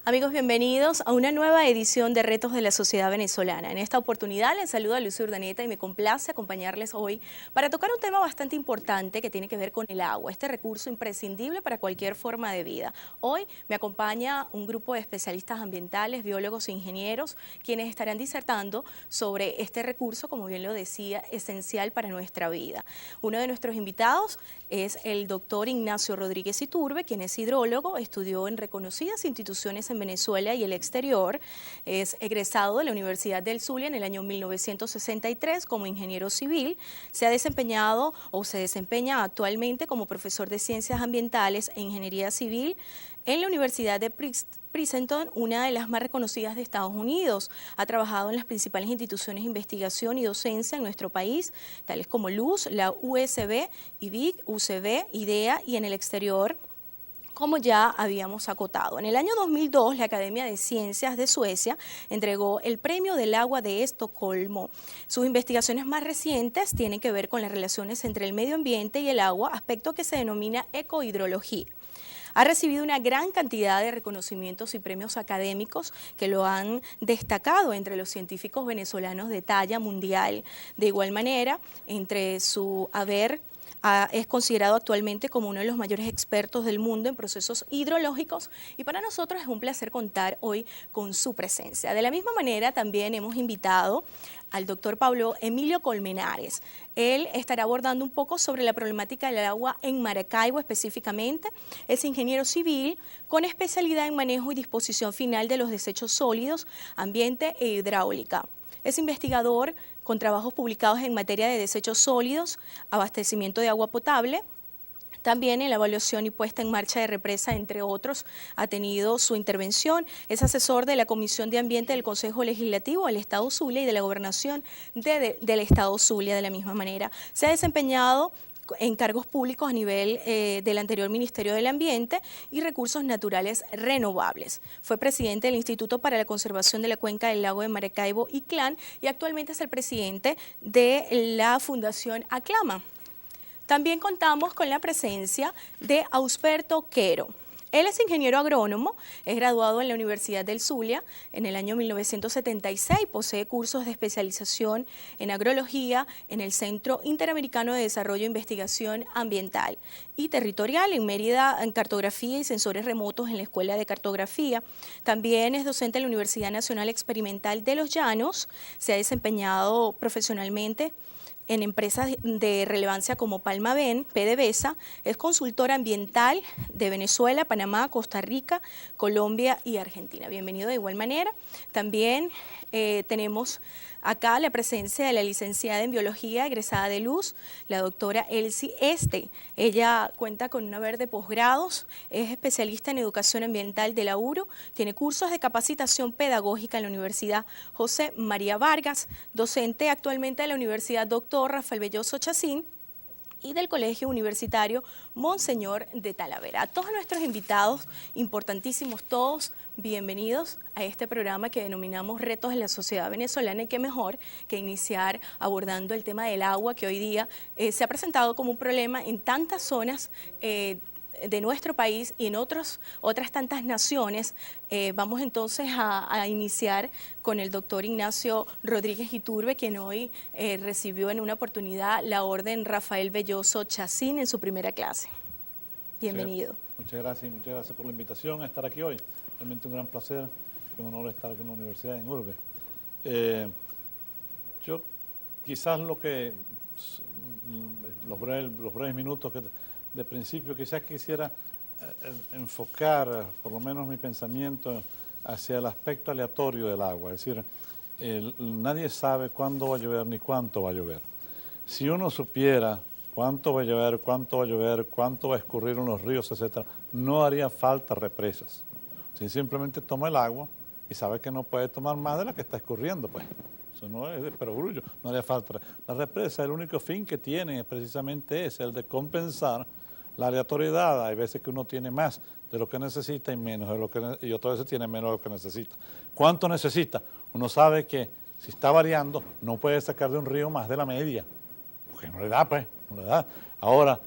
Amigos, bienvenidos a una nueva edición de Retos de la Sociedad Venezolana. En esta oportunidad les saludo a Lucy Urdaneta y me complace acompañarles hoy para tocar un tema bastante importante que tiene que ver con el agua, este recurso imprescindible para cualquier forma de vida. Hoy me acompaña un grupo de especialistas ambientales, biólogos e ingenieros, quienes estarán disertando sobre este recurso, como bien lo decía, esencial para nuestra vida. Uno de nuestros invitados es el doctor Ignacio Rodríguez Iturbe, quien es hidrólogo, estudió en reconocidas instituciones en Venezuela y el exterior, es egresado de la Universidad del Zulia en el año 1963 como ingeniero civil, se ha desempeñado o se desempeña actualmente como profesor de Ciencias Ambientales e Ingeniería Civil en la Universidad de Princeton, una de las más reconocidas de Estados Unidos. Ha trabajado en las principales instituciones de investigación y docencia en nuestro país, tales como LUZ, la USB, IVIC, UCB, IDEA y en el exterior, como ya habíamos acotado. En el año 2002, la Academia de Ciencias de Suecia entregó el Premio del Agua de Estocolmo. Sus investigaciones más recientes tienen que ver con las relaciones entre el medio ambiente y el agua, aspecto que se denomina ecohidrología. Ha recibido una gran cantidad de reconocimientos y premios académicos que lo han destacado entre los científicos venezolanos de talla mundial. De igual manera, entre su haber, es considerado actualmente como uno de los mayores expertos del mundo en procesos hidrológicos y para nosotros es un placer contar hoy con su presencia. De la misma manera también hemos invitado al doctor Pablo Emilio Colmenares. Él estará abordando un poco sobre la problemática del agua en Maracaibo específicamente. Es ingeniero civil con especialidad en manejo y disposición final de los desechos sólidos, ambiente e hidráulica. Es investigador con trabajos publicados en materia de desechos sólidos, abastecimiento de agua potable. También en la evaluación y puesta en marcha de represa, entre otros, ha tenido su intervención. Es asesor de la Comisión de Ambiente del Consejo Legislativo del Estado Zulia y de la Gobernación del Estado Zulia de la misma manera. Se ha desempeñado en cargos públicos a nivel del anterior Ministerio del Ambiente y Recursos Naturales Renovables. Fue presidente del Instituto para la Conservación de la Cuenca del Lago de Maracaibo, ICLAN, y actualmente es el presidente de la Fundación Aclama. También contamos con la presencia de Ausberto Quero. Él es ingeniero agrónomo, es graduado en la Universidad del Zulia en el año 1976, posee cursos de especialización en agrología en el Centro Interamericano de Desarrollo e Investigación Ambiental y Territorial en Mérida, en cartografía y sensores remotos en la Escuela de Cartografía. También es docente en la Universidad Nacional Experimental de Los Llanos, se ha desempeñado profesionalmente en empresas de relevancia como Palmaven, PDVSA, es consultora ambiental de Venezuela, Panamá, Costa Rica, Colombia y Argentina. Bienvenido de igual manera. También tenemos acá la presencia de la licenciada en Biología egresada de Luz, la doctora Elsie Este. Ella cuenta con un haber de posgrados, es especialista en Educación Ambiental de la URO, tiene cursos de capacitación pedagógica en la Universidad José María Vargas, docente actualmente de la Universidad Dr. Rafael Belloso Chacín y del Colegio Universitario Monseñor de Talavera. A todos nuestros invitados, importantísimos todos, bienvenidos a este programa que denominamos Retos de la Sociedad Venezolana, y qué mejor que iniciar abordando el tema del agua, que hoy día se ha presentado como un problema en tantas zonas de nuestro país y en otras tantas naciones. Vamos entonces a iniciar con el doctor Ignacio Rodríguez Iturbe, quien hoy recibió en una oportunidad la orden Rafael Belloso Chacín en su primera clase. Bienvenido. Muchas gracias por la invitación a estar aquí hoy. Realmente un gran placer y un honor estar aquí en la Universidad en Urbe. Yo quizás los breves minutos que de principio quizás quisiera enfocar por lo menos mi pensamiento hacia el aspecto aleatorio del agua, es decir, nadie sabe cuándo va a llover ni cuánto va a llover. Si uno supiera cuánto va a llover, cuánto va a escurrir en los ríos, etc., no haría falta represas. Si simplemente toma el agua y sabe que no puede tomar más de la que está escurriendo, pues. Eso no es de perogrullo, no haría falta. La represa, el único fin que tiene precisamente es el de compensar la aleatoriedad. Hay veces que uno tiene más de lo que necesita y menos de lo que y otras veces tiene menos de lo que necesita. ¿Cuánto necesita? Uno sabe que si está variando no puede sacar de un río más de la media, porque no le da, pues, no le da. Ahora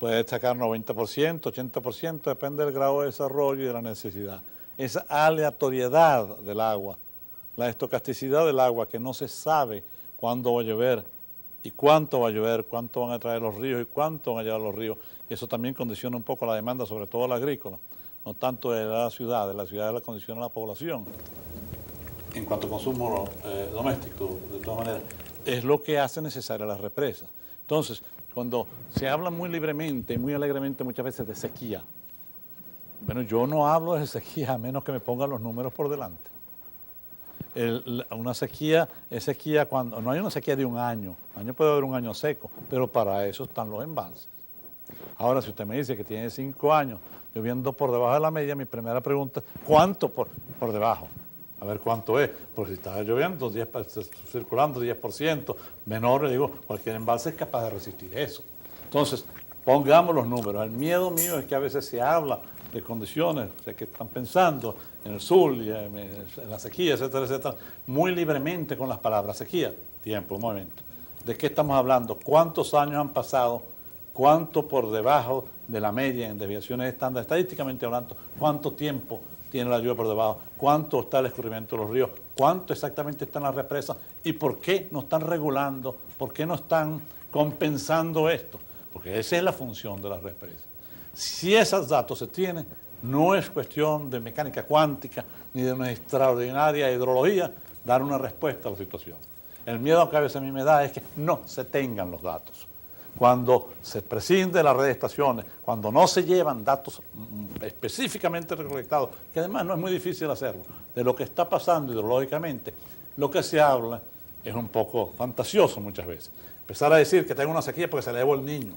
puede sacar 90%, 80%, depende del grado de desarrollo y de la necesidad. esa aleatoriedad del agua, la estocasticidad del agua, que no se sabe cuándo va a llover y cuánto va a llover, cuánto van a traer los ríos y cuánto van a llevar los ríos. Y eso también condiciona un poco la demanda, sobre todo la agrícola, no tanto de la ciudad la condiciona la población. En cuanto a consumo doméstico, de todas maneras, es lo que hace necesaria las represas. Entonces, cuando se habla muy libremente y muy alegremente muchas veces de sequía, bueno, yo no hablo de sequía a menos que me pongan los números por delante. Una sequía es sequía cuando no hay una sequía de un año puede haber un año seco, pero para eso están los embalses. Ahora, si usted me dice que tiene 5 años lloviendo por debajo de la media, mi primera pregunta es ¿cuánto por debajo? A ver cuánto es, porque si está lloviendo, circulando 10%, menor, le digo, cualquier embalse es capaz de resistir eso. Entonces, pongamos los números. El miedo mío es que a veces se habla de condiciones, o sea, que están pensando en el sur, y en la sequía, etcétera, etcétera, muy libremente con las palabras sequía. Tiempo, un momento. ¿De qué estamos hablando? ¿Cuántos años han pasado? ¿Cuánto por debajo de la media en desviaciones estándar? Estadísticamente hablando, ¿cuánto tiempo tiene la lluvia por debajo? ¿Cuánto está el escurrimiento de los ríos? ¿Cuánto exactamente están las represas? ¿Y por qué no están regulando? ¿Por qué no están compensando esto? Porque esa es la función de las represas. Si esos datos se tienen, no es cuestión de mecánica cuántica ni de una extraordinaria hidrología dar una respuesta a la situación. El miedo que a veces a mí me da es que no se tengan los datos. Cuando se prescinde de las redes de estaciones, cuando no se llevan datos específicamente recolectados, que además no es muy difícil hacerlo, de lo que está pasando hidrológicamente, lo que se habla es un poco fantasioso muchas veces. Empezar a decir que tengo una sequía porque se le llevó el niño,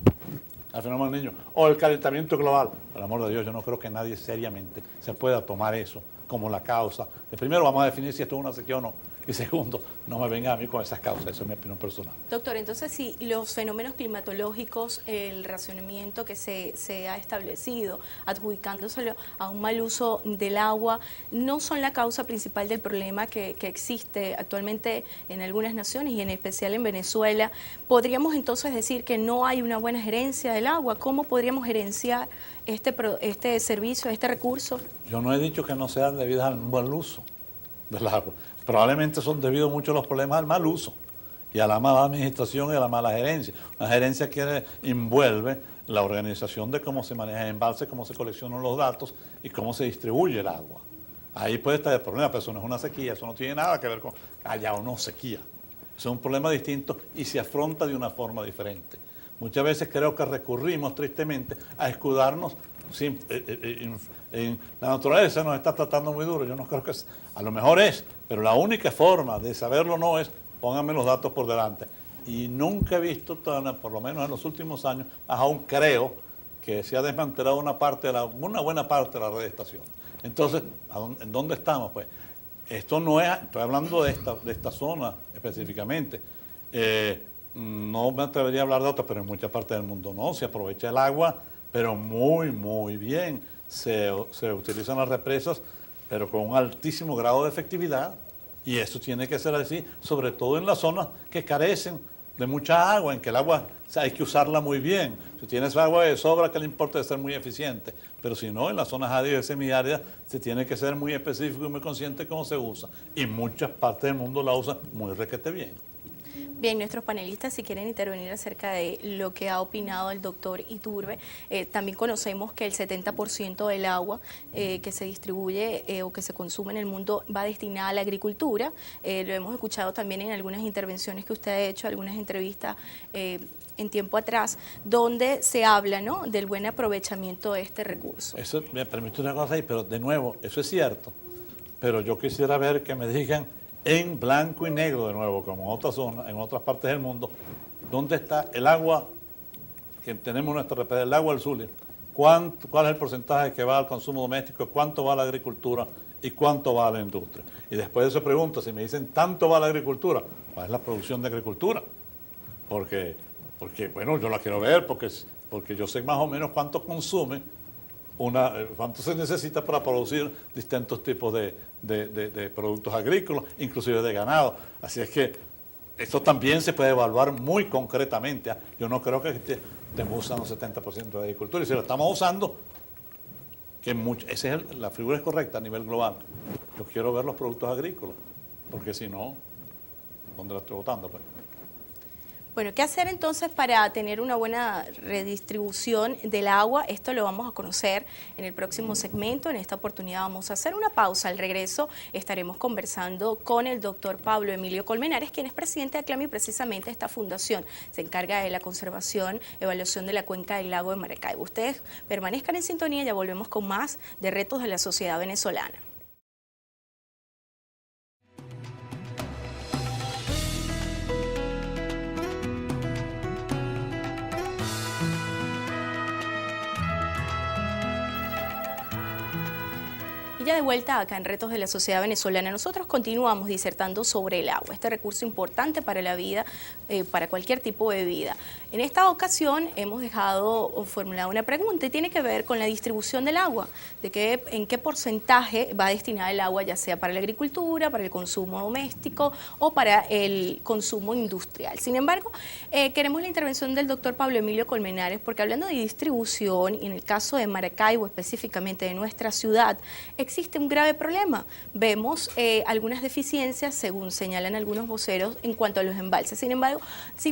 al fenómeno del niño, o el calentamiento global. Por el amor de Dios, yo no creo que nadie seriamente se pueda tomar eso como la causa. Primero vamos a definir si esto es una sequía o no. Y segundo, no me venga a mí con esas causas, eso es mi opinión personal. Doctor, entonces si los fenómenos climatológicos, el racionamiento que se ha establecido, adjudicándoselo a un mal uso del agua, no son la causa principal del problema que existe actualmente en algunas naciones y en especial en Venezuela, ¿podríamos entonces decir que no hay una buena gerencia del agua? ¿Cómo podríamos gerenciar este servicio, este recurso? Yo no he dicho que no sean debidas al buen uso del agua. Probablemente son debidos mucho a los problemas al mal uso y a la mala administración y a la mala gerencia. Una gerencia que envuelve la organización de cómo se maneja el embalse, cómo se coleccionan los datos y cómo se distribuye el agua. Ahí puede estar el problema, pero eso no es una sequía, eso no tiene nada que ver con haya o no sequía. Eso es un problema distinto y se afronta de una forma diferente. Muchas veces creo que recurrimos tristemente a escudarnos en la naturaleza nos está tratando muy duro. Yo no creo que a lo mejor es, pero la única forma de saberlo no es pónganme los datos por delante. Y nunca he visto, por lo menos en los últimos años, aún creo que se ha desmantelado una buena parte de la red de estaciones. Entonces, ¿en dónde estamos? Pues esto no es, estoy hablando de esta zona específicamente. No me atrevería a hablar de otras, pero en muchas partes del mundo no, se aprovecha el agua, pero muy, muy bien. Se utilizan las represas, pero con un altísimo grado de efectividad. Y eso tiene que ser así, sobre todo en las zonas que carecen de mucha agua, en que el agua hay que usarla muy bien. Si tienes agua de sobra, que le importa ser muy eficiente. Pero si no, en las zonas áridas y semiáridas se tiene que ser muy específico y muy consciente de cómo se usa. Y muchas partes del mundo la usan muy requete bien. Bien, nuestros panelistas, si quieren intervenir acerca de lo que ha opinado el doctor Iturbe, también conocemos que el 70% del agua que se distribuye o que se consume en el mundo va destinada a la agricultura. Lo hemos escuchado también en algunas intervenciones que usted ha hecho, algunas entrevistas en tiempo atrás, donde se habla, ¿no?, del buen aprovechamiento de este recurso. Eso me permite una cosa ahí, pero de nuevo, eso es cierto. Pero yo quisiera ver que me digan en blanco y negro de nuevo, como en otras zonas, en otras partes del mundo, ¿dónde está el agua que tenemos en nuestra represa, el agua del Zulia? ¿Cuál es el porcentaje que va al consumo doméstico? ¿Cuánto va a la agricultura? ¿Y cuánto va a la industria? Y después de eso pregunto, si me dicen tanto va a la agricultura, ¿cuál es la producción de agricultura? Porque bueno, yo la quiero ver porque yo sé más o menos cuánto consume cuánto se necesita para producir distintos tipos de productos agrícolas, inclusive de ganado. Así es que esto también se puede evaluar muy concretamente. Yo no creo que estemos usando 70% de agricultura, y si lo estamos usando, La figura es correcta a nivel global. Yo quiero ver los productos agrícolas, porque si no, ¿dónde la estoy botando, pues? Bueno, ¿qué hacer entonces para tener una buena redistribución del agua? Esto lo vamos a conocer en el próximo segmento. En esta oportunidad vamos a hacer una pausa. Al regreso estaremos conversando con el doctor Pablo Emilio Colmenares, quien es presidente de ACLAMI, y precisamente esta fundación se encarga de la conservación, evaluación de la cuenca del lago de Maracaibo. Ustedes permanezcan en sintonía, ya volvemos con más de Retos de la Sociedad Venezolana. Y ya de vuelta acá en Retos de la Sociedad Venezolana, nosotros continuamos disertando sobre el agua, este recurso importante para la vida, para cualquier tipo de vida. En esta ocasión hemos dejado formulada una pregunta y tiene que ver con la distribución del agua, en qué porcentaje va destinada el agua, ya sea para la agricultura, para el consumo doméstico o para el consumo industrial. Sin embargo, queremos la intervención del doctor Pablo Emilio Colmenares, porque hablando de distribución, y en el caso de Maracaibo, específicamente de nuestra ciudad, existe un grave problema. Vemos algunas deficiencias, según señalan algunos voceros, en cuanto a los embalses. Sin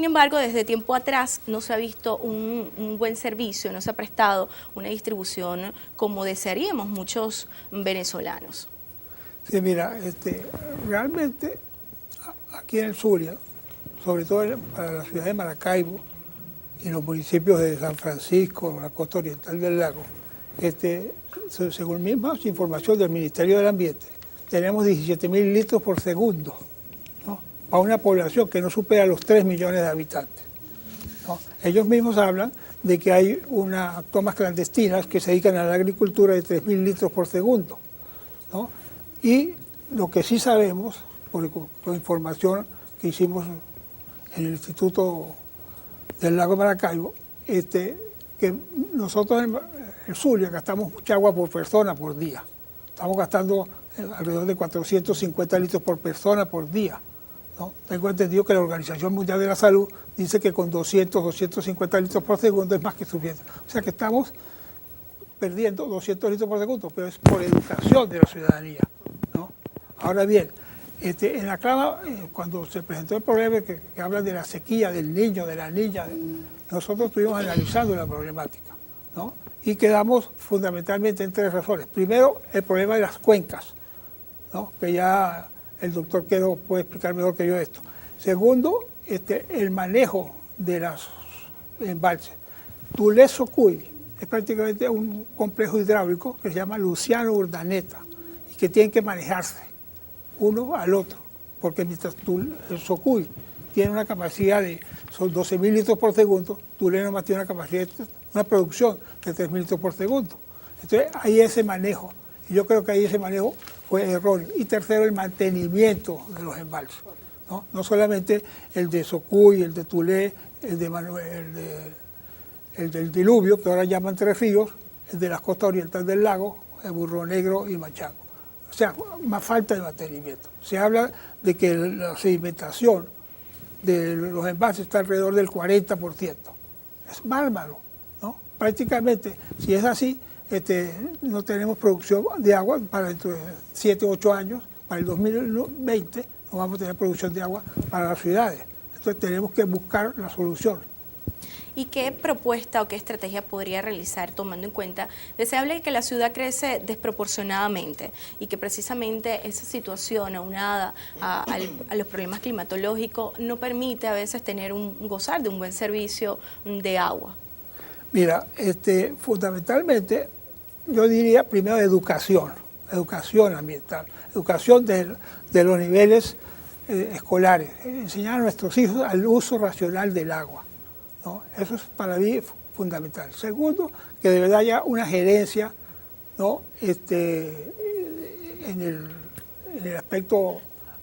embargo, desde tiempo atrás no se ha visto un buen servicio, no se ha prestado una distribución como desearíamos muchos venezolanos. Sí, mira, realmente aquí en el Zulia, sobre todo para la ciudad de Maracaibo y los municipios de San Francisco, la costa oriental del lago, según misma información del Ministerio del Ambiente, tenemos 17.000 litros por segundo, ¿no?, para una población que no supera los 3 millones de habitantes, ¿no? Ellos mismos hablan de que hay unas tomas clandestinas que se dedican a la agricultura de 3.000 litros por segundo, ¿no? Y lo que sí sabemos, con información que hicimos en el Instituto del Lago Maracaibo, que nosotros en el Zulia gastamos mucha agua por persona por día. Estamos gastando alrededor de 450 litros por persona por día, ¿no? Tengo entendido que la Organización Mundial de la Salud dice que con 250 litros por segundo es más que suficiente. O sea que estamos perdiendo 200 litros por segundo, pero es por educación de la ciudadanía, ¿no? Ahora bien, en la clava, cuando se presentó el problema que hablan de la sequía, del niño, de la niña, nosotros estuvimos analizando la problemática, ¿no? Y quedamos fundamentalmente en 3 razones. Primero, el problema de las cuencas, ¿no?, que ya el doctor Quedo puede explicar mejor que yo esto. Segundo, el manejo de los embalses. Tulé-Socuy es prácticamente un complejo hidráulico que se llama Luciano Urdaneta y que tienen que manejarse uno al otro, porque mientras el Socuy tiene una capacidad de 12.000 litros por segundo, Tulé nomás tiene una producción de 3.000 litros por segundo. Entonces hay ese manejo, y yo creo que ahí ese manejo fue erróneo. Y tercero, el mantenimiento de los embalses, ¿no? No solamente el de Socuy, el de Tulé, el del Diluvio, que ahora llaman Tres Ríos, el de las costas orientales del lago, el Burro Negro y Machaco. O sea, más falta de mantenimiento. Se habla de que la sedimentación de los embalses está alrededor del 40%. Es bárbaro, ¿no? Prácticamente, si es así, no tenemos producción de agua para dentro de 7 o 8 años. Para el 2020 no vamos a tener producción de agua para las ciudades. Entonces tenemos que buscar la solución. ¿Y qué propuesta o qué estrategia podría realizar tomando en cuenta? Se habla de que la ciudad crece desproporcionadamente y que precisamente esa situación aunada a los problemas climatológicos no permite a veces gozar de un buen servicio de agua. Mira, fundamentalmente yo diría primero educación ambiental, educación de los niveles escolares, enseñar a nuestros hijos al uso racional del agua, ¿no? Eso es para mí fundamental. Segundo, que de verdad haya una gerencia, ¿no?, en el aspecto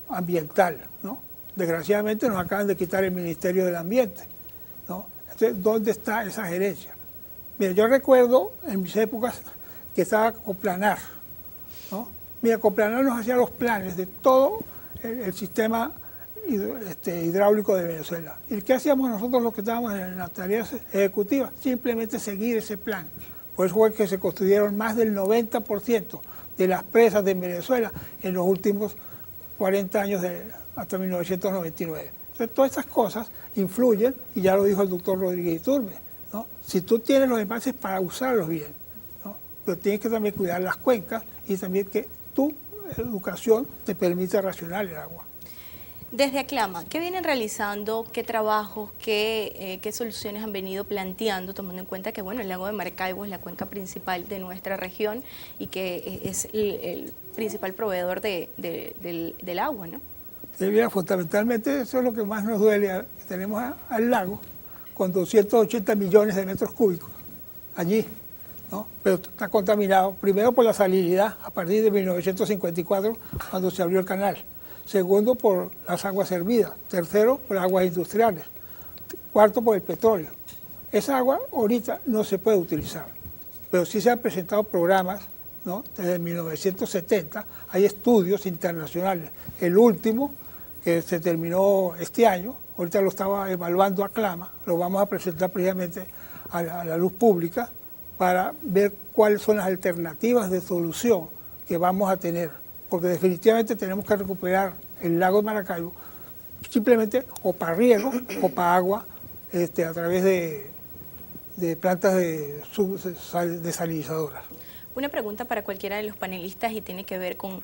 ambiental, ¿no? Desgraciadamente nos acaban de quitar el Ministerio del Ambiente, ¿no? Entonces, ¿dónde está esa gerencia? Mira, yo recuerdo en mis épocas que estaba Coplanar, ¿no? Mira, Coplanar nos hacía los planes de todo el sistema hidráulico de Venezuela. ¿Y qué hacíamos nosotros los que estábamos en las tareas ejecutivas? Simplemente seguir ese plan, Por eso fue que se construyeron más del 90% de las presas de Venezuela en los últimos 40 años hasta 1999. Entonces, todas esas cosas influyen, y ya lo dijo el doctor Rodríguez Iturbe, ¿no? Si tú tienes los embalses para usarlos bien, ¿no? Pero tienes que también cuidar las cuencas y también que tu educación te permita racionar el agua. Desde Aclama, ¿qué vienen realizando? ¿Qué trabajos? ¿Qué soluciones han venido planteando? Tomando en cuenta que bueno, el lago de Maracaibo es la cuenca principal de nuestra región y que es el principal proveedor del agua, ¿no? Mira, fundamentalmente eso es lo que más nos duele. Tenemos al lago con 280 millones de metros cúbicos allí, ¿no? Pero está contaminado primero por la salinidad a partir de 1954 cuando se abrió el canal. Segundo, por las aguas hervidas. Tercero, por aguas industriales. Cuarto, por el petróleo. Esa agua ahorita no se puede utilizar, pero sí se han presentado programas, ¿no? Desde 1970 hay estudios internacionales. El último, que se terminó este año, ahorita lo estaba evaluando Aclama, lo vamos a presentar precisamente a la luz pública para ver cuáles son las alternativas de solución que vamos a tener, porque definitivamente tenemos que recuperar el lago de Maracaibo simplemente o para riego o para agua a través de plantas desalinizadoras. Una pregunta para cualquiera de los panelistas y tiene que ver con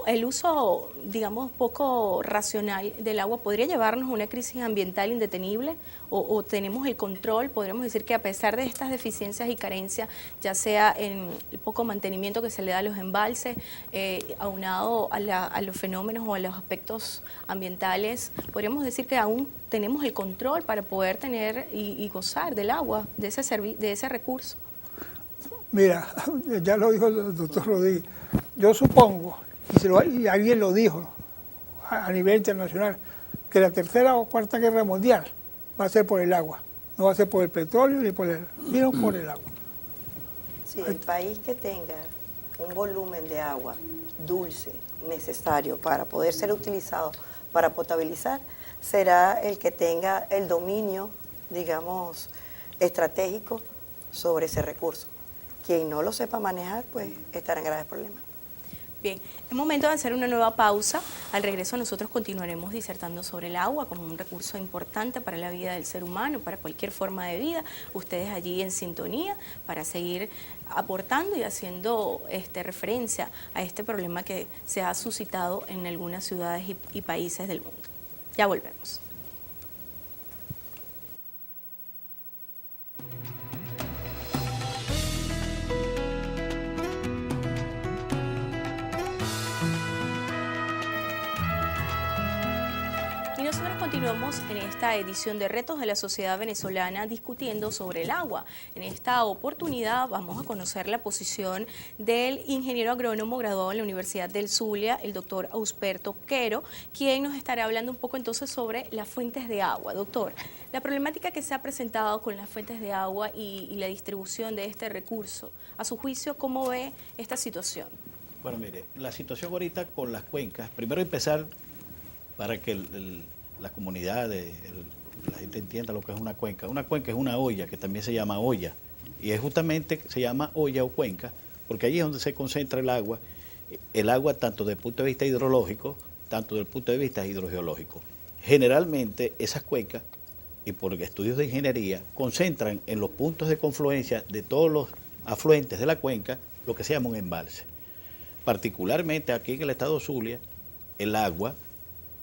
el uso, digamos, poco racional del agua. ¿Podría llevarnos a una crisis ambiental indetenible o tenemos el control? Podríamos decir que a pesar de estas deficiencias y carencias, ya sea en el poco mantenimiento que se le da a los embalses, aunado a los fenómenos o a los aspectos ambientales, podríamos decir que aún tenemos el control para poder tener y gozar del agua, de ese recurso. Mira, ya lo dijo el doctor Rodríguez, yo supongo, y alguien lo dijo a nivel internacional, que la tercera o cuarta guerra mundial va a ser por el agua, no va a ser por el petróleo sino por el agua. Sí, el país que tenga un volumen de agua dulce necesario para poder ser utilizado para potabilizar, será el que tenga el dominio, digamos, estratégico sobre ese recurso. Quien no lo sepa manejar, pues estará en graves problemas. Bien, es momento de hacer una nueva pausa. Al regreso nosotros continuaremos disertando sobre el agua como un recurso importante para la vida del ser humano, para cualquier forma de vida. Ustedes allí en sintonía para seguir aportando y haciendo referencia a este problema que se ha suscitado en algunas ciudades y países del mundo. Ya volvemos. Continuamos en esta edición de Retos de la Sociedad Venezolana discutiendo sobre el agua. En esta oportunidad vamos a conocer la posición del ingeniero agrónomo graduado en la Universidad del Zulia, el doctor Ausberto Quero, quien nos estará hablando un poco entonces sobre las fuentes de agua. Doctor, la problemática que se ha presentado con las fuentes de agua y la distribución de este recurso, a su juicio, ¿cómo ve esta situación? Bueno, mire, la situación ahorita con las cuencas, primero empezar para que la comunidad, la gente entienda lo que es una cuenca. Una cuenca es una olla, que también se llama olla, y es justamente, se llama olla o cuenca, porque allí es donde se concentra el agua tanto desde el punto de vista hidrológico, tanto desde el punto de vista hidrogeológico. Generalmente esas cuencas, y por estudios de ingeniería, concentran en los puntos de confluencia de todos los afluentes de la cuenca lo que se llama un embalse. Particularmente aquí en el estado Zulia, el agua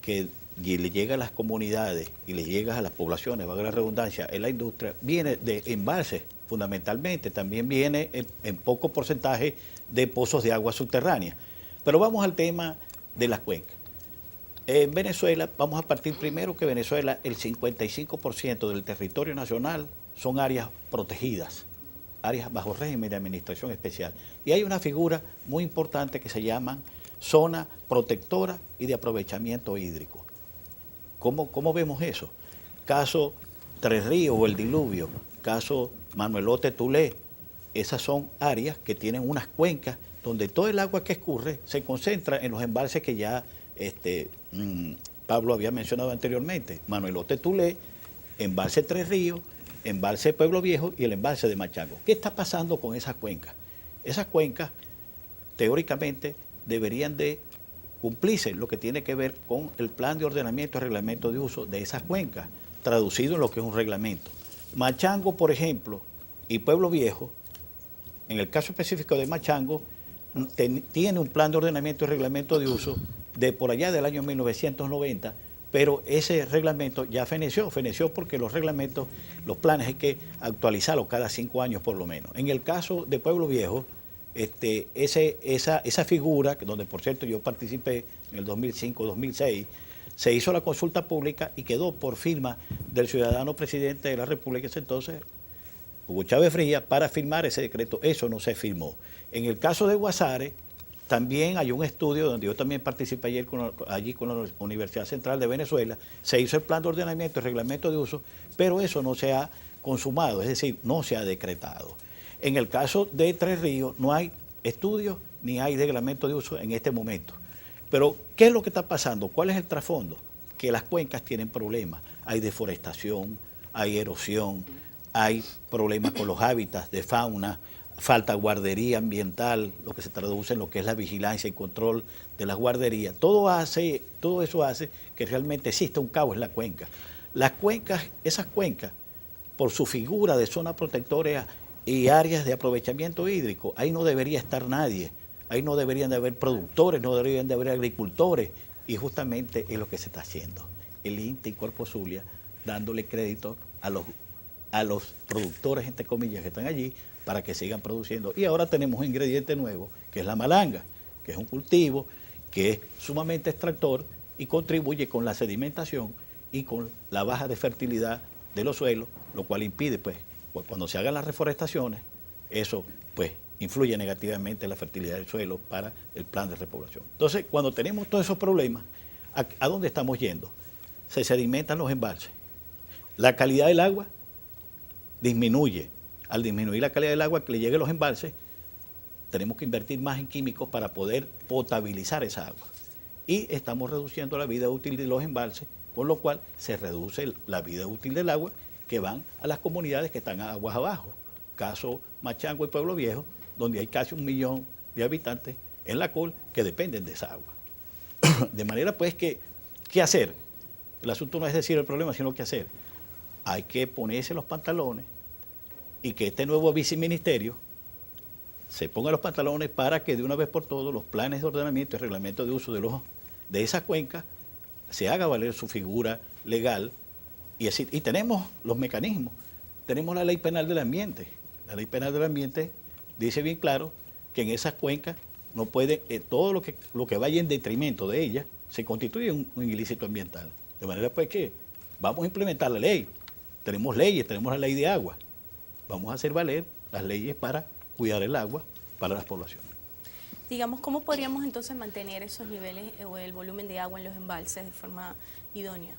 que le llega a las comunidades y le llega a las poblaciones, valga la redundancia, en la industria, viene de embalses fundamentalmente, también viene en poco porcentaje de pozos de agua subterránea. Pero vamos al tema de las cuencas. En Venezuela, vamos a partir primero que Venezuela, el 55% del territorio nacional son áreas protegidas, áreas bajo régimen de administración especial. Y hay una figura muy importante que se llama zona protectora y de aprovechamiento hídrico. ¿Cómo vemos eso? Caso Tres Ríos o el diluvio, caso Manuelote Tulé, esas son áreas que tienen unas cuencas donde todo el agua que escurre se concentra en los embalses que ya Pablo había mencionado anteriormente. Manuelote Tulé, embalse Tres Ríos embalse Pueblo Viejo y el embalse de Machango. ¿Qué está pasando con esas cuencas? Esas cuencas, teóricamente, deberían de cumplirse lo que tiene que ver con el plan de ordenamiento y reglamento de uso de esas cuencas, traducido en lo que es un reglamento. Machango, por ejemplo, y Pueblo Viejo, en el caso específico de Machango, tiene un plan de ordenamiento y reglamento de uso de por allá del año 1990, pero ese reglamento ya feneció porque los reglamentos, los planes hay que actualizarlos cada 5 años por lo menos. En el caso de Pueblo Viejo, esa figura, donde por cierto yo participé en el 2005-2006, se hizo la consulta pública y quedó por firma del ciudadano presidente de la República ese entonces, Hugo Chávez Frías, para firmar ese decreto. Eso no se firmó. En el caso de Guasare, también hay un estudio donde yo también participé ayer allí con la Universidad Central de Venezuela. Se hizo el plan de ordenamiento y reglamento de uso, pero eso no se ha consumado, es decir, no se ha decretado. En el caso de Tres Ríos no hay estudios ni hay reglamento de uso en este momento. Pero, ¿qué es lo que está pasando? ¿Cuál es el trasfondo? Que las cuencas tienen problemas. Hay deforestación, hay erosión, hay problemas con los hábitats de fauna, falta guardería ambiental, lo que se traduce en lo que es la vigilancia y control de las guarderías. Todo eso hace que realmente exista un caos en la cuenca. Las cuencas, esas cuencas, por su figura de zona protectora y áreas de aprovechamiento hídrico, ahí no debería estar nadie. Ahí no deberían de haber productores, no deberían de haber agricultores. Y justamente es lo que se está haciendo. El INTE y Cuerpo Zulia dándole crédito a los productores, entre comillas, que están allí para que sigan produciendo. Y ahora tenemos un ingrediente nuevo, que es la malanga, que es un cultivo que es sumamente extractor y contribuye con la sedimentación y con la baja de fertilidad de los suelos, lo cual impide, pues cuando se hagan las reforestaciones, eso, pues, influye negativamente en la fertilidad del suelo para el plan de repoblación. Entonces, cuando tenemos todos esos problemas, ¿a dónde estamos yendo? Se sedimentan los embalses. La calidad del agua disminuye. Al disminuir la calidad del agua que le llegue a los embalses, tenemos que invertir más en químicos para poder potabilizar esa agua. Y estamos reduciendo la vida útil de los embalses, por lo cual se reduce la vida útil del agua que van a las comunidades que están a aguas abajo. Caso Machango y Pueblo Viejo, donde hay casi 1 millón de habitantes en la COL que dependen de esa agua. De manera pues que, ¿qué hacer? El asunto no es decir el problema, sino qué hacer. Hay que ponerse los pantalones y que este nuevo viceministerio se ponga los pantalones para que de una vez por todas los planes de ordenamiento y reglamento de uso de esas cuencas se haga valer su figura legal y tenemos los mecanismos. Tenemos la Ley Penal del Ambiente. La Ley Penal del Ambiente dice bien claro que en esas cuencas no puede, todo lo que vaya en detrimento de ellas se constituye un ilícito ambiental. De manera pues que vamos a implementar la ley. Tenemos leyes, tenemos la ley de agua. Vamos a hacer valer las leyes para cuidar el agua para las poblaciones. Digamos, ¿cómo podríamos entonces mantener esos niveles o el volumen de agua en los embalses de forma idónea?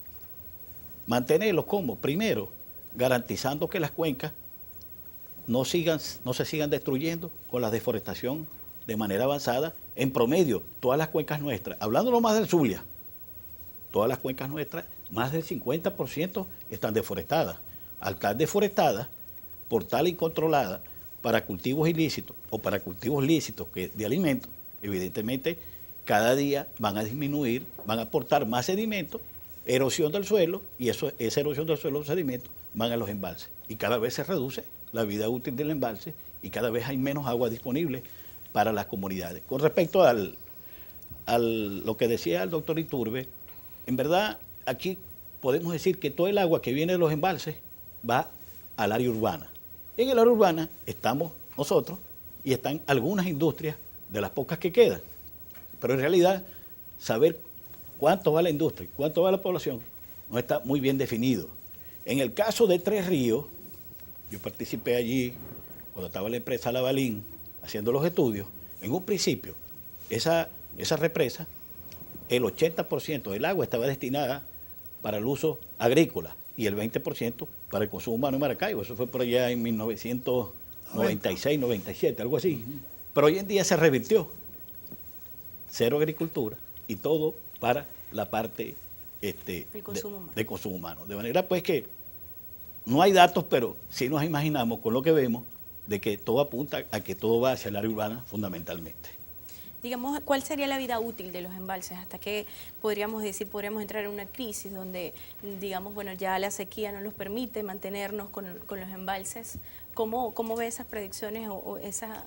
Mantenerlos, ¿cómo? Primero, garantizando que las cuencas no se sigan destruyendo con la deforestación de manera avanzada. En promedio, todas las cuencas nuestras, hablándolo más del Zulia, todas las cuencas nuestras, más del 50% están deforestadas. Al estar deforestadas, por tal incontrolada, para cultivos ilícitos o para cultivos lícitos de alimentos, evidentemente cada día van a disminuir, van a aportar más sedimentos, erosión del suelo, y esa erosión del suelo, los sedimentos, van a los embalses. Y cada vez se reduce la vida útil del embalse y cada vez hay menos agua disponible para las comunidades. Con respecto a lo que decía el doctor Iturbe, en verdad aquí podemos decir que todo el agua que viene de los embalses va al área urbana. En el área urbana estamos nosotros y están algunas industrias de las pocas que quedan. Pero en realidad, saber cuánto va la industria, cuánto va la población, no está muy bien definido. En el caso de Tres Ríos, yo participé allí cuando estaba la empresa Lavalín haciendo los estudios. En un principio, esa represa, el 80% del agua estaba destinada para el uso agrícola y el 20% para el consumo humano en Maracaibo. Eso fue por allá en 1996, 97, algo así. Pero hoy en día se revirtió. Cero agricultura y todo para la parte de consumo humano. De manera pues que no hay datos, pero sí nos imaginamos con lo que vemos de que todo apunta a que todo va hacia el área urbana fundamentalmente. Digamos, ¿cuál sería la vida útil de los embalses? ¿Hasta qué podríamos entrar en una crisis donde, digamos, bueno, ya la sequía no nos permite mantenernos con los embalses? ¿Cómo ve esas predicciones o esa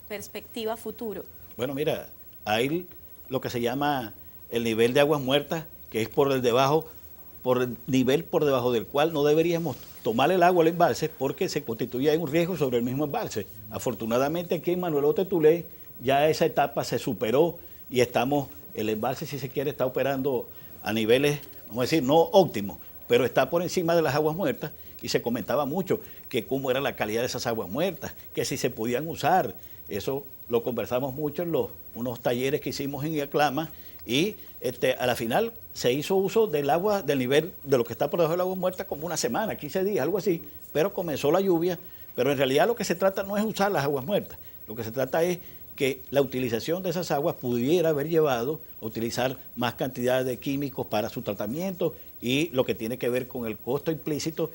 perspectiva futuro? Bueno, mira, hay lo que se llama el nivel de aguas muertas, que es por el nivel por debajo del cual no deberíamos tomar el agua al embalse porque se constituye un riesgo sobre el mismo embalse. Afortunadamente aquí en Manuel O. Tetuley ya esa etapa se superó y el embalse, si se quiere, está operando a niveles, vamos a decir, no óptimos, pero está por encima de las aguas muertas y se comentaba mucho que cómo era la calidad de esas aguas muertas, que si se podían usar. Eso lo conversamos mucho en unos talleres que hicimos en Iaclama y a la final se hizo uso del agua, del nivel de lo que está por debajo del agua muerta como una semana, 15 días, algo así, pero comenzó la lluvia, pero en realidad lo que se trata no es usar las aguas muertas, lo que se trata es que la utilización de esas aguas pudiera haber llevado a utilizar más cantidad de químicos para su tratamiento y lo que tiene que ver con el costo implícito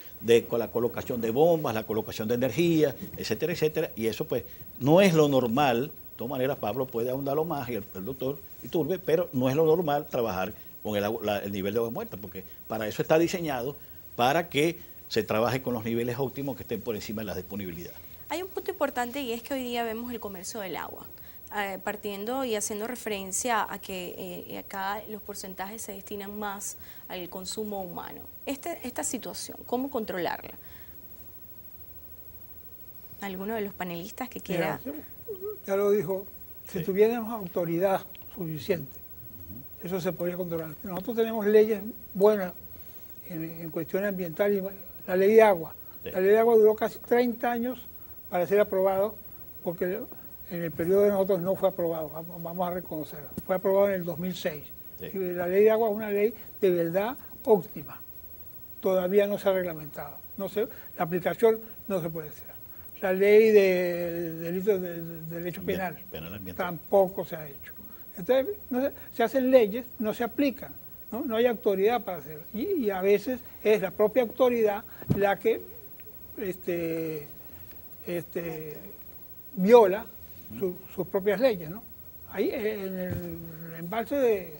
con la colocación de bombas, la colocación de energía, etcétera, etcétera, y eso pues no es lo normal. De todas maneras, Pablo puede ahondarlo más y el doctor Iturbe, pero no es lo normal trabajar con el nivel de agua muerta, porque para eso está diseñado, para que se trabaje con los niveles óptimos que estén por encima de la disponibilidad. Hay un punto importante y es que hoy día vemos el comercio del agua, partiendo y haciendo referencia a que acá los porcentajes se destinan más al consumo humano. Esta situación, ¿cómo controlarla? ¿Alguno de los panelistas que quiera? Mira, ya lo dijo, si tuviéramos autoridad suficiente, eso se podría controlar. Nosotros tenemos leyes buenas en cuestiones ambientales, la ley de agua. Sí. La ley de agua duró casi 30 años para ser aprobado, porque en el periodo de nosotros no fue aprobado, vamos a reconocerlo. Fue aprobado en el 2006. Sí. Y la ley de agua es una ley de verdad óptima. Todavía no se ha reglamentado. La aplicación no se puede hacer. La ley de delitos de derecho penal tampoco se ha hecho. Entonces, se hacen leyes, no se aplican, no hay autoridad para hacerlo. Y a veces es la propia autoridad la que viola sus propias leyes, ¿no? Ahí en el embalse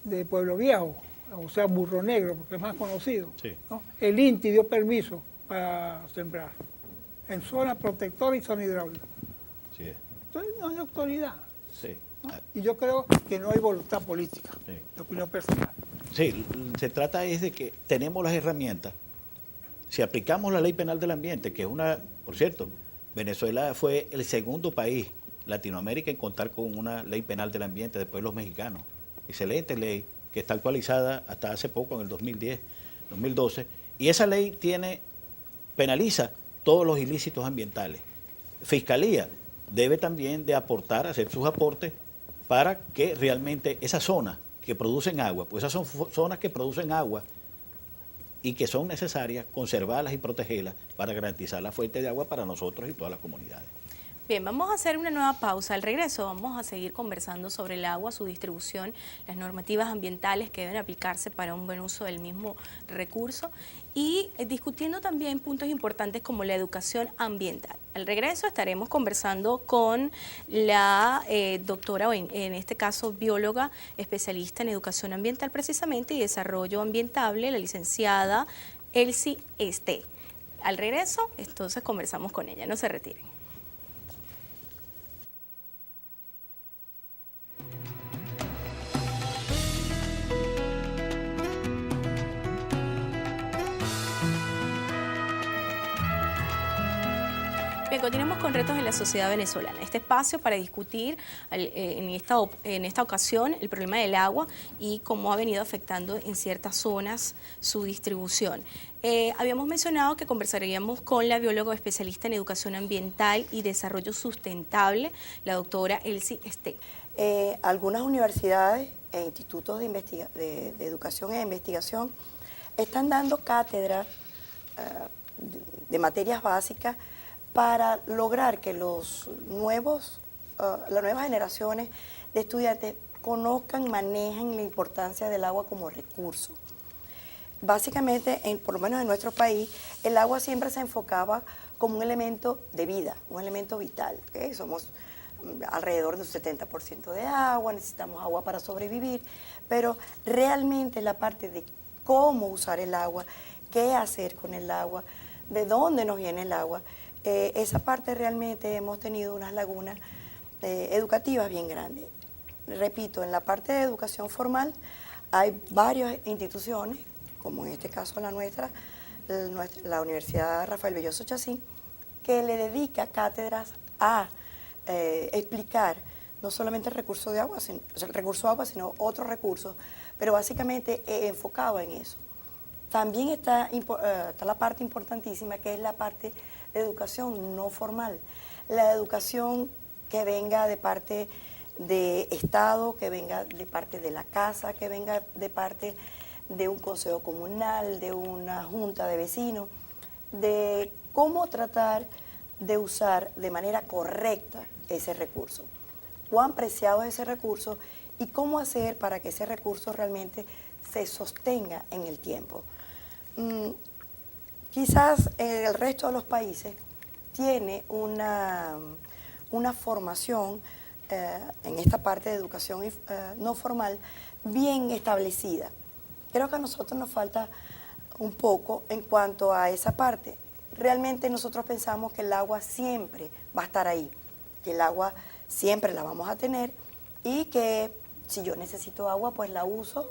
de Pueblo Viejo, o sea, Burro Negro, porque es más conocido, sí, ¿no? El INTI dio permiso para sembrar en zona protectora y zona hidráulica. Sí. Entonces no hay autoridad. Sí. ¿No? Y yo creo que no hay voluntad política, sí, de opinión personal. Sí, se trata es de que tenemos las herramientas. Si aplicamos la ley penal del ambiente, que es por cierto, Venezuela fue el segundo país Latinoamérica en contar con una ley penal del ambiente después de los mexicanos. Excelente ley, que está actualizada hasta hace poco, en el 2010, 2012. Y esa ley penaliza todos los ilícitos ambientales. Fiscalía debe también de hacer sus aportes para que realmente esas zonas que producen agua, pues esas son zonas que producen agua y que son necesarias conservarlas y protegerlas para garantizar la fuente de agua para nosotros y todas las comunidades. Bien, vamos a hacer una nueva pausa. Al regreso vamos a seguir conversando sobre el agua, su distribución, las normativas ambientales que deben aplicarse para un buen uso del mismo recurso y discutiendo también puntos importantes como la educación ambiental. Al regreso estaremos conversando con la doctora, o en este caso bióloga, especialista en educación ambiental precisamente y desarrollo ambiental, la licenciada Elsie Esté. Al regreso, entonces conversamos con ella. No se retiren. Bien, continuamos con retos de la sociedad venezolana. Este espacio para discutir en esta ocasión el problema del agua y cómo ha venido afectando en ciertas zonas su distribución. Habíamos mencionado que conversaríamos con la bióloga especialista en educación ambiental y desarrollo sustentable, la doctora Elsie Esté. Algunas universidades e institutos de educación e investigación están dando cátedras de materias básicas para lograr que las nuevas generaciones de estudiantes conozcan, manejen la importancia del agua como recurso. básicamente, por lo menos en nuestro país, el agua siempre se enfocaba como un elemento de vida, un elemento vital. ¿Okay? Somos alrededor del 70% de agua, necesitamos agua para sobrevivir, pero realmente la parte de cómo usar el agua, qué hacer con el agua, de dónde nos viene el agua, esa parte realmente hemos tenido unas lagunas educativas bien grandes. Repito, en la parte de educación formal hay varias instituciones, como en este caso la nuestra, la Universidad Rafael Belloso Chacín, que le dedica cátedras a explicar no solamente el recurso de agua, sino otros recursos, pero básicamente enfocado en eso. También está la parte importantísima, que es la parte de educación no formal, la educación que venga de parte de Estado, que venga de parte de la casa, que venga de parte de un consejo comunal, de una junta de vecinos, de cómo tratar de usar de manera correcta ese recurso, cuán preciado es ese recurso y cómo hacer para que ese recurso realmente se sostenga en el tiempo. Quizás el resto de los países tiene una formación en esta parte de educación no formal bien establecida. Creo que a nosotros nos falta un poco en cuanto a esa parte. Realmente nosotros pensamos que el agua siempre va a estar ahí, que el agua siempre la vamos a tener y que si yo necesito agua, pues la uso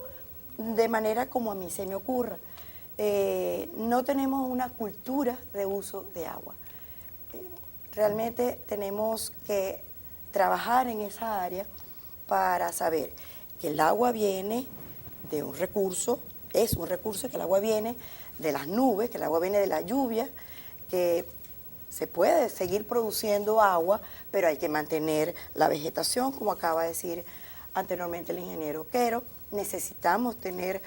de manera como a mí se me ocurra. No tenemos una cultura de uso de agua. Realmente tenemos que trabajar en esa área para saber que el agua viene de un recurso, es un recurso, que el agua viene de las nubes, que el agua viene de la lluvia, que se puede seguir produciendo agua, pero hay que mantener la vegetación, como acaba de decir anteriormente el ingeniero Quero. Necesitamos tener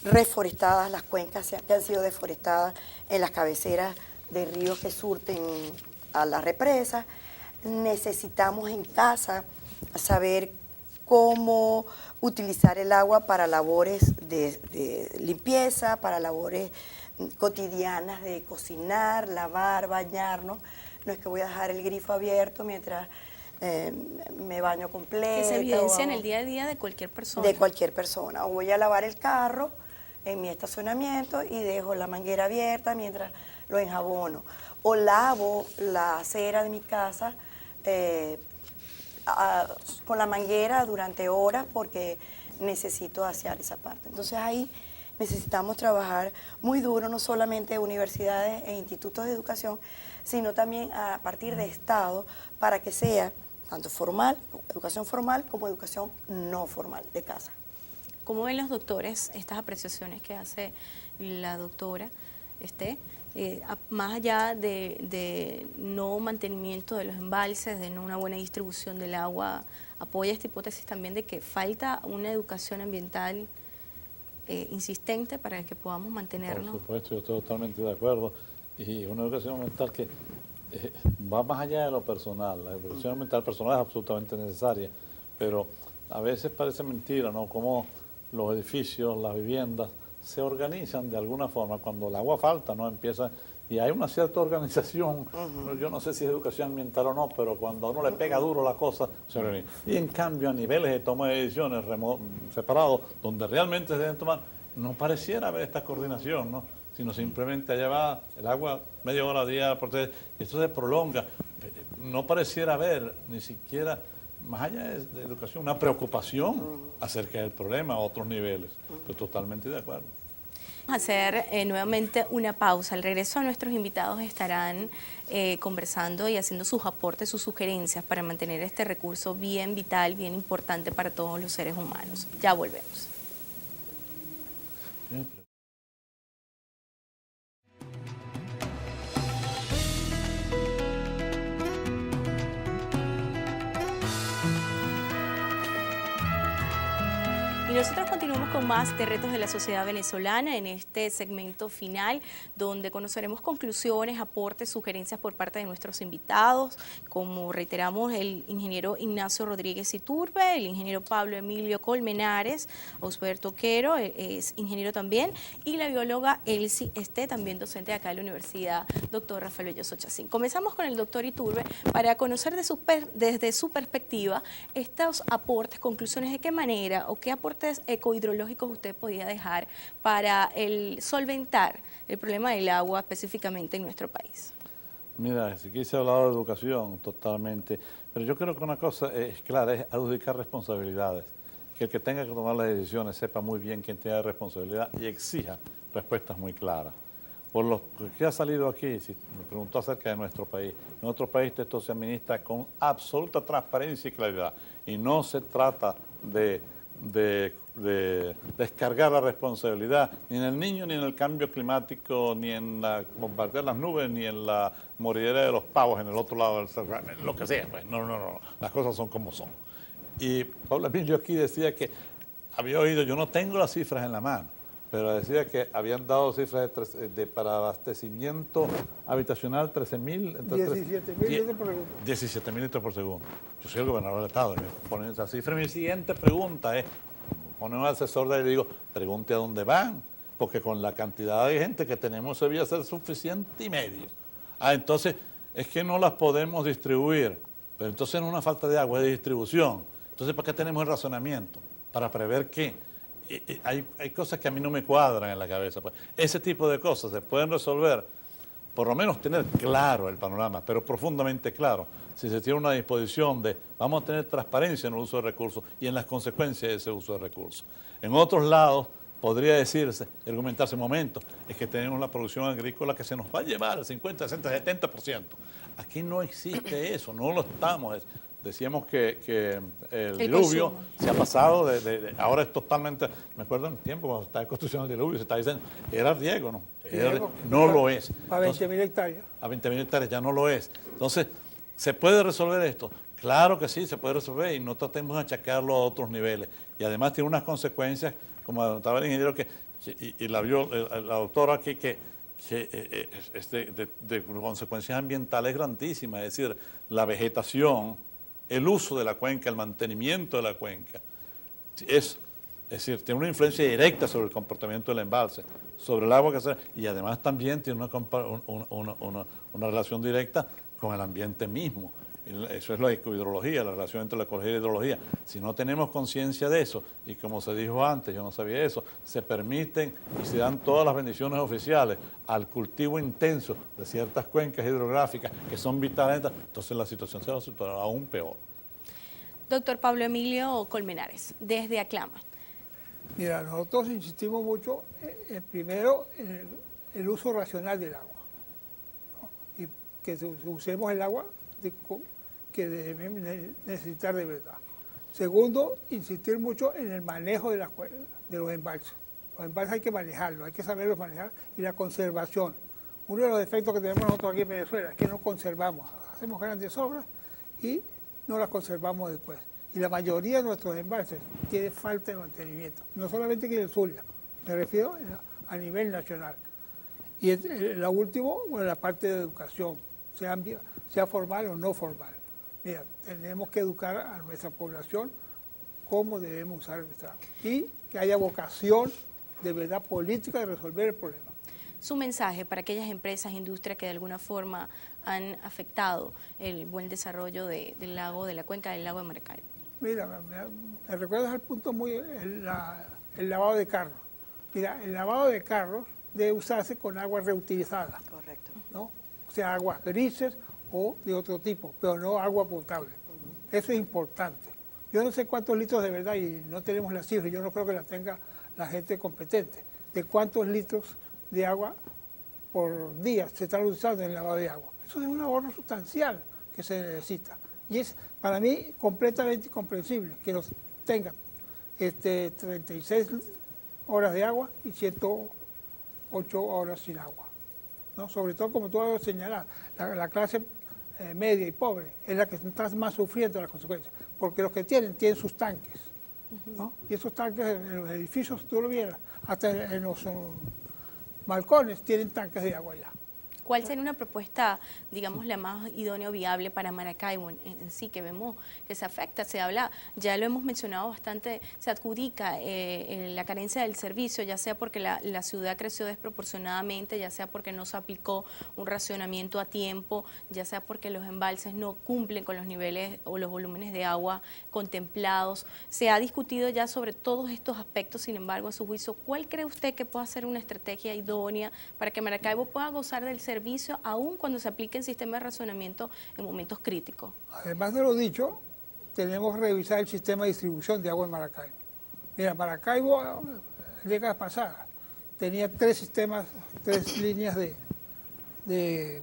reforestadas las cuencas que han sido deforestadas en las cabeceras de ríos que surten a las represas. Necesitamos en casa saber cómo utilizar el agua para labores de limpieza, para labores cotidianas de cocinar, lavar, bañarnos. No es que voy a dejar el grifo abierto mientras me baño completo. Que se evidencia en el día a día de cualquier persona. De cualquier persona. O voy a lavar el carro en mi estacionamiento y dejo la manguera abierta mientras lo enjabono. O lavo la acera de mi casa con la manguera durante horas porque necesito asear esa parte. Entonces ahí necesitamos trabajar muy duro, no solamente universidades e institutos de educación, sino también a partir de Estado, para que sea tanto formal, educación formal, como educación no formal de casa. ¿Cómo ven los doctores estas apreciaciones que hace la doctora? Más allá de no mantenimiento de los embalses, de no una buena distribución del agua, apoya esta hipótesis también de que falta una educación ambiental insistente para que podamos mantenernos. Por supuesto, yo estoy totalmente de acuerdo. Y una educación ambiental que va más allá de lo personal. La educación ambiental personal es absolutamente necesaria, pero a veces parece mentira, ¿no? Como los edificios, las viviendas se organizan de alguna forma cuando el agua falta, ¿no? Empieza, y hay una cierta organización, yo no sé si es educación ambiental o no, pero cuando a uno le pega duro la cosa, se organiza. Y en cambio, a niveles de toma de decisiones separados, donde realmente se deben tomar, no pareciera haber esta coordinación, ¿no? Sino simplemente allá va el agua media hora al día, y esto se prolonga. No pareciera haber ni siquiera, más allá de educación, una preocupación acerca del problema a otros niveles. Estoy totalmente de acuerdo. Vamos a hacer nuevamente una pausa. Al regreso, nuestros invitados estarán conversando y haciendo sus aportes, sus sugerencias para mantener este recurso bien vital, bien importante para todos los seres humanos. Ya volvemos. nosotros continuamos con más de Retos de la Sociedad Venezolana en este segmento final, donde conoceremos conclusiones, aportes, sugerencias por parte de nuestros invitados, como reiteramos el ingeniero Ignacio Rodríguez Iturbe, el ingeniero Pablo Emilio Colmenares, Osberto Quero, es ingeniero también, y la bióloga Elsie Esté, también docente de acá de la Universidad Dr. Rafael Belloso Chacín. Comenzamos con el doctor Iturbe para conocer desde su perspectiva estos aportes, conclusiones, de qué manera o qué aportes ecohidrológicos usted podía dejar para solventar el problema del agua específicamente en nuestro país. Mira, si aquí se ha hablado de educación totalmente, pero yo creo que una cosa es clara, es adjudicar responsabilidades. Que el que tenga que tomar las decisiones sepa muy bien quién tiene responsabilidad y exija respuestas muy claras. Por lo que ha salido aquí, si me preguntó acerca de nuestro país, en nuestro país esto se administra con absoluta transparencia y claridad. Y no se trata de descargar la responsabilidad ni en el niño, ni en el cambio climático, ni en la bombardear las nubes, ni en la moridera de los pavos en el otro lado del cerro, lo que sea. Pues no, las cosas son como son. Y Pablo Emilio aquí decía que había oído, yo no tengo las cifras en la mano, pero decía que habían dado cifras para abastecimiento habitacional 13.000... 17.000 litros por segundo. 17.000 litros por segundo. Yo soy el gobernador del Estado y me ponen esa cifra. Mi siguiente pregunta es, pone un asesor de ahí y le digo, pregunte a dónde van, porque con la cantidad de gente que tenemos se debía ser suficiente y medio. Entonces, es que no las podemos distribuir, pero entonces no es una falta de agua, es de distribución. Entonces, ¿para qué tenemos el razonamiento? ¿Para prever qué? Hay cosas que a mí no me cuadran en la cabeza. Pues. Ese tipo de cosas se pueden resolver, por lo menos tener claro el panorama, pero profundamente claro, si se tiene una disposición de vamos a tener transparencia en el uso de recursos y en las consecuencias de ese uso de recursos. En otros lados podría decirse, argumentarse, momento, es que tenemos la producción agrícola que se nos va a llevar el 50, 60, 70%. Aquí no existe eso, no lo estamos. Decíamos que el diluvio consumo se ha pasado, ahora es totalmente, me acuerdo en el tiempo cuando estaba en construcción del diluvio, se está diciendo, era riego, ¿no? No lo es. A 20.000 hectáreas. A 20.000 hectáreas ya no lo es. Entonces, ¿se puede resolver esto? Claro que sí, se puede resolver y no tratemos de achacarlo a otros niveles. Y además tiene unas consecuencias, como adelantaba el ingeniero, y la vio la doctora aquí, que es de consecuencias ambientales grandísimas, es decir, la vegetación, el uso de la cuenca, el mantenimiento de la cuenca, es decir, tiene una influencia directa sobre el comportamiento del embalse, sobre el agua que se... Y además también tiene una relación directa con el ambiente mismo. Eso es la ecohidrología, la relación entre la ecología y la hidrología. Si no tenemos conciencia de eso, y como se dijo antes, yo no sabía eso, se permiten y se dan todas las bendiciones oficiales al cultivo intenso de ciertas cuencas hidrográficas que son vitales, entonces la situación se va a situar aún peor. Doctor Pablo Emilio Colmenares, desde Aclama. Mira, nosotros insistimos mucho, primero, en el uso racional del agua, ¿no? Y que usemos el agua que debemos necesitar de verdad. Segundo, insistir mucho en el manejo de los embalses. Los embalses hay que manejarlos, hay que saberlos manejar, y la conservación. Uno de los defectos que tenemos nosotros aquí en Venezuela es que no conservamos. Hacemos grandes obras y no las conservamos después. Y la mayoría de nuestros embalses tiene falta de mantenimiento. No solamente aquí en el Zulia, me refiero a nivel nacional. Y lo último, bueno, la parte de educación, sea formal o no formal. Mira, tenemos que educar a nuestra población cómo debemos usar nuestra agua. Y que haya vocación de verdad política de resolver el problema. Su mensaje para aquellas empresas, industrias que de alguna forma han afectado el buen desarrollo del lago, de la cuenca del lago de Maracaibo. Mira, me recuerdas al punto el lavado de carros. Mira, el lavado de carros debe usarse con agua reutilizada. Correcto. ¿No? O sea, aguas grises o de otro tipo, pero no agua potable. Eso es importante. Yo no sé cuántos litros de verdad, y no tenemos la cifra, yo no creo que la tenga la gente competente, de cuántos litros de agua por día se están usando en el lavado de agua. Eso es un ahorro sustancial que se necesita. Y es para mí completamente incomprensible que nos tengan 36 horas de agua y 108 horas sin agua, ¿no? Sobre todo, como tú has señalado, la clase media y pobre es la que está más sufriendo las consecuencias, porque los que tienen sus tanques, ¿no? Y esos tanques en los edificios, tú lo vieras, hasta en los balcones tienen tanques de agua ya. ¿Cuál sería una propuesta, digamos, la más idónea o viable para Maracaibo en sí, que vemos que se afecta? Se habla, ya lo hemos mencionado bastante, se adjudica la carencia del servicio, ya sea porque la ciudad creció desproporcionadamente, ya sea porque no se aplicó un racionamiento a tiempo, ya sea porque los embalses no cumplen con los niveles o los volúmenes de agua contemplados. Se ha discutido ya sobre todos estos aspectos, sin embargo, a su juicio, ¿cuál cree usted que pueda ser una estrategia idónea para que Maracaibo pueda gozar del servicio aún cuando se aplique el sistema de racionamiento en momentos críticos? Además de lo dicho, tenemos que revisar el sistema de distribución de agua en Maracaibo. Mira, Maracaibo, en décadas pasadas, tenía 3 líneas de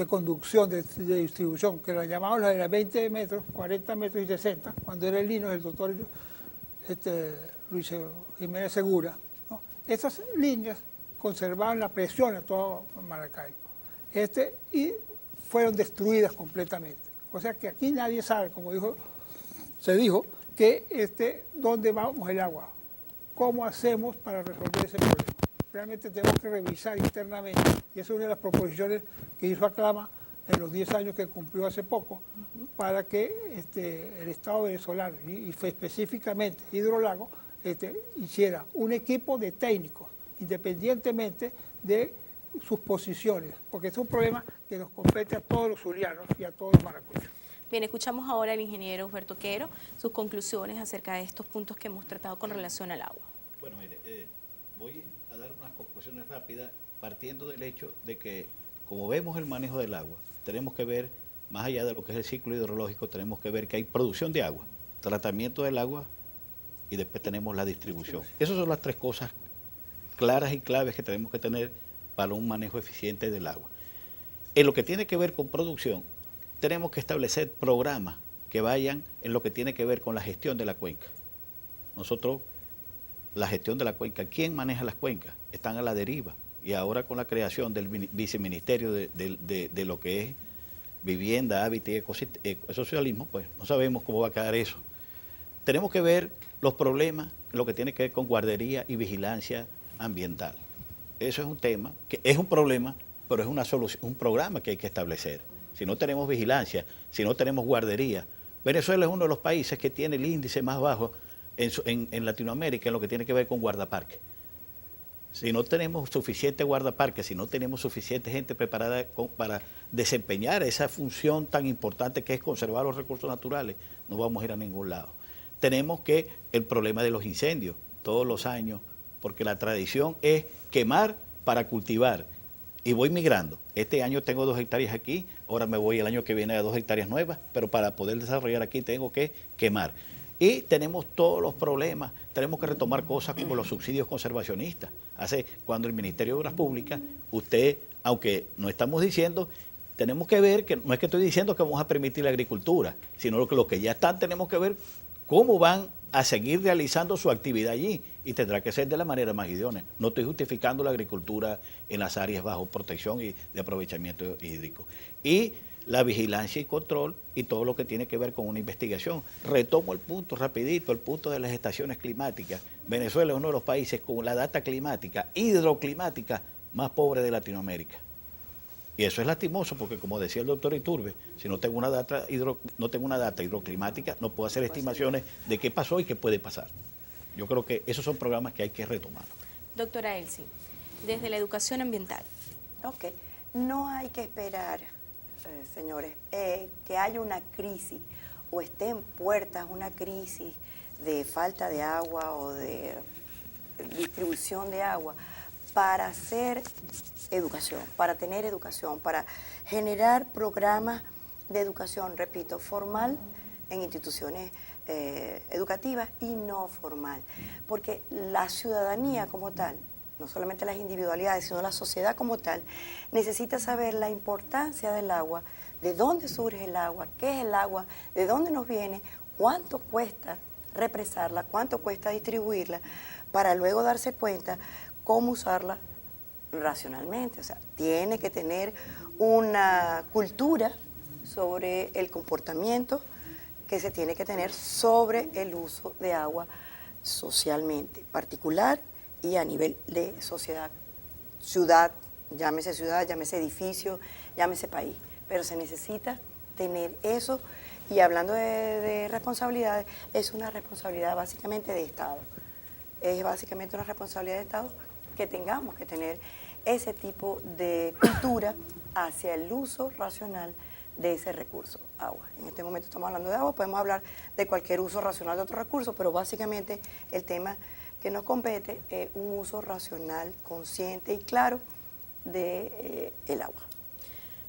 conducción, de distribución, que la llamaban las de 20 metros, 40 metros y 60, cuando era el Lino, el doctor Luis Jiménez Segura, ¿no? Estas líneas conservaban la presión en todo Maracaibo. Y fueron destruidas completamente. O sea que aquí nadie sabe, como se dijo, que dónde vamos el agua, cómo hacemos para resolver ese problema. Realmente tenemos que revisar internamente, y esa es una de las proposiciones que hizo Aclama en los 10 años que cumplió hace poco, para que el Estado venezolano, y fue específicamente Hidrolago, hiciera un equipo de técnicos, independientemente de sus posiciones, porque es un problema que nos compete a todos los zulianos y a todos los maracuchos. Bien, escuchamos ahora al ingeniero Huberto Quero, sus conclusiones acerca de estos puntos que hemos tratado con relación al agua. Bueno, mire, voy a dar unas conclusiones rápidas partiendo del hecho de que, como vemos el manejo del agua, tenemos que ver, más allá de lo que es el ciclo hidrológico, tenemos que ver que hay producción de agua, tratamiento del agua y después tenemos la distribución. Esas son las 3 cosas claras y claves que tenemos que tener para un manejo eficiente del agua. En lo que tiene que ver con producción, tenemos que establecer programas que vayan en lo que tiene que ver con la gestión de la cuenca. Nosotros, la gestión de la cuenca, ¿quién maneja las cuencas? Están a la deriva. Y ahora con la creación del viceministerio de lo que es vivienda, hábitat y ecosocialismo, pues no sabemos cómo va a quedar eso. Tenemos que ver los problemas, lo que tiene que ver con guardería y vigilancia ambiental. Eso es un tema, que es un problema, pero es una solución, un programa que hay que establecer. Si no tenemos vigilancia, si no tenemos guardería, Venezuela es uno de los países que tiene el índice más bajo en Latinoamérica en lo que tiene que ver con guardaparques. Si no tenemos suficiente guardaparques, si no tenemos suficiente gente preparada para desempeñar esa función tan importante que es conservar los recursos naturales, no vamos a ir a ningún lado. Tenemos que el problema de los incendios, todos los años, porque la tradición es quemar para cultivar. Y voy migrando. Este año tengo 2 hectáreas aquí, ahora me voy el año que viene a 2 hectáreas nuevas, pero para poder desarrollar aquí tengo que quemar. Y tenemos todos los problemas, tenemos que retomar cosas como los subsidios conservacionistas. Cuando el Ministerio de Obras Públicas, usted, aunque no estamos diciendo, tenemos que ver, que no es que estoy diciendo que vamos a permitir la agricultura, sino que lo que ya están, tenemos que ver cómo van a seguir realizando su actividad allí, y tendrá que ser de la manera más idónea. No estoy justificando la agricultura en las áreas bajo protección y de aprovechamiento hídrico. Y la vigilancia y control y todo lo que tiene que ver con una investigación. Retomo el punto rapidito, el punto de las estaciones climáticas. Venezuela es uno de los países con la data climática, hidroclimática, más pobre de Latinoamérica. Y eso es lastimoso porque, como decía el doctor Iturbe, si no tengo una data hidroclimática, no puedo hacer estimaciones de qué pasó y qué puede pasar. Yo creo que esos son programas que hay que retomar. Doctora Elsie, desde la educación ambiental. Ok, no hay que esperar, señores, que haya una crisis o esté en puertas una crisis de falta de agua o de distribución de agua para hacer educación, para tener educación, para generar programas de educación, repito, formal en instituciones educativas y no formal, porque la ciudadanía como tal, no solamente las individualidades, sino la sociedad como tal, necesita saber la importancia del agua, de dónde surge el agua, qué es el agua, de dónde nos viene, cuánto cuesta represarla, cuánto cuesta distribuirla, para luego darse cuenta cómo usarla racionalmente. O sea, tiene que tener una cultura sobre el comportamiento que se tiene que tener sobre el uso de agua socialmente, particular y a nivel de sociedad, ciudad, llámese edificio, llámese país, pero se necesita tener eso. Y hablando de responsabilidades, es una responsabilidad básicamente de Estado. Es básicamente una responsabilidad de Estado que tengamos que tener ese tipo de cultura hacia el uso racional de ese recurso, agua. En este momento estamos hablando de agua, podemos hablar de cualquier uso racional de otro recurso, pero básicamente el tema que nos compete es un uso racional, consciente y claro de el agua.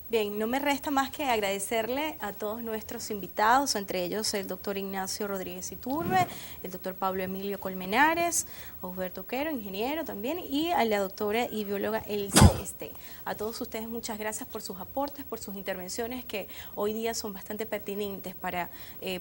Bien, no me resta más que agradecerle a todos nuestros invitados, entre ellos el doctor Ignacio Rodríguez Iturbe, el doctor Pablo Emilio Colmenares, Osberto Quero, ingeniero también, y a la doctora y bióloga Elsa Este. A todos ustedes muchas gracias por sus aportes, por sus intervenciones que hoy día son bastante pertinentes para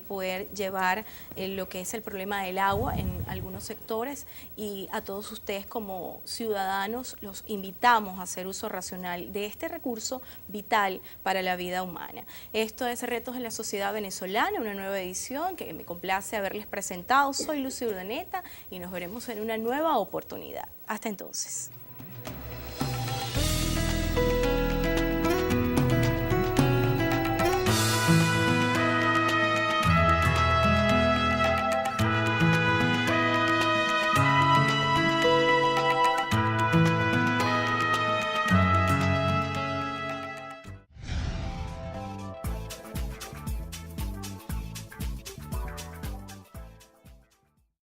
poder llevar lo que es el problema del agua en algunos sectores, y a todos ustedes como ciudadanos los invitamos a hacer uso racional de este recurso vital para la vida humana. Esto es Retos de la Sociedad Venezolana, una nueva edición que me complace haberles presentado. Soy Lucy Urdaneta y nos veremos en una nueva oportunidad. Hasta entonces.